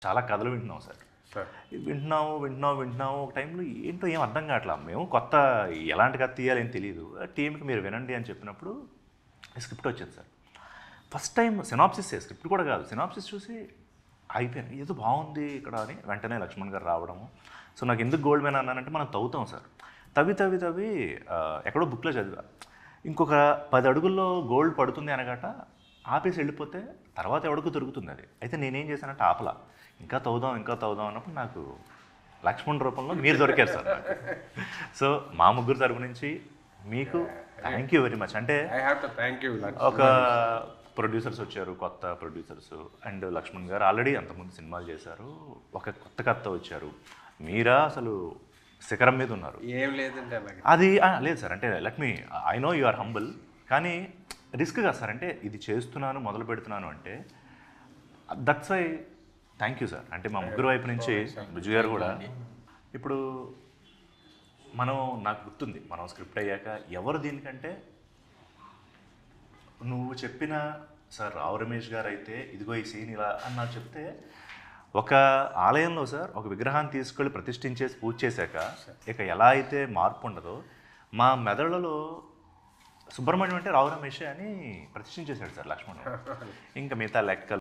చాలా కథలు వింటున్నాం సార్. వింటున్నాము. ఒక టైంలో ఏంటో ఏం అర్థం కావట్లా. మేము కొత్త ఎలాంటి కథ తీయాలి ఏం తెలియదు. టీంకి మీరు వినండి అని చెప్పినప్పుడు స్క్రిప్ట్ వచ్చింది sir. First time synopsis script కూడా కాదు, సినాప్సిస్ చూసి అయిపోయాను. ఏదో బాగుంది ఇక్కడ అని వెంటనే లక్ష్మణ్ గారు రావడము. సో నాకు ఎందుకు గోల్డ్ మెన్ అన్నానంటే మనం తవ్వుతాం సార్. తవ్వి ఎక్కడో బుక్లో చదివా. ఇంకొక 10 అడుగుల్లో గోల్డ్ పడుతుంది అనగాట ఆపేసి వెళ్ళిపోతే తర్వాత ఎవడికి దొరుకుతుంది అది. అయితే నేనేం చేశానంటే ఆపలా, ఇంకా తవ్వుదాం అన్నప్పుడు నాకు లక్ష్మణ్ రూపంలో మీరు దొరికారు సార్ నాకు. సో మా ముగ్గురు తరపు నుంచి మీకు థ్యాంక్ యూ వెరీ మచ్. అంటే ఒక ప్రొడ్యూసర్స్ వచ్చారు, కొత్త ప్రొడ్యూసర్స్, అండ్ లక్ష్మణ్ గారు ఆల్రెడీ అంతకుముందు సినిమాలు చేశారు. ఒక కొత్త కథ వచ్చారు. మీరా అసలు శిఖరం మీద ఉన్నారు. ఏం లేదంటే అది లేదు సార్. అంటే let me I know you are humble, కానీ రిస్క్ కదా సార్. అంటే ఇది చేస్తున్నాను, మొదలు పెడుతున్నాను అంటే that's why thank you sir. అంటే మా ముగ్గురు వైపు నుంచి బిజు గారు కూడా. ఇప్పుడు నాకు గుర్తుంది, మనం స్క్రిప్ట్ అయ్యాక ఎవరు దీనికంటే నువ్వు చెప్పిన సార్ రావు రమేష్ గారు అయితే ఇదిగో ఈ సీన్ ఇలా అని నాకు చెప్తే, ఒక ఆలయంలో సార్ ఒక విగ్రహాన్ని తీసుకెళ్ళి ప్రతిష్ఠించేసి పూజ చేశాక ఇక ఎలా అయితే మార్పు ఉండదో మా మెదడులో సుబ్రహ్మణ్యం అంటే రావు రమేష్ అని ప్రతిష్ఠించేశాడు సార్ లక్ష్మణ్. ఇంకా మిగతా లెక్కలు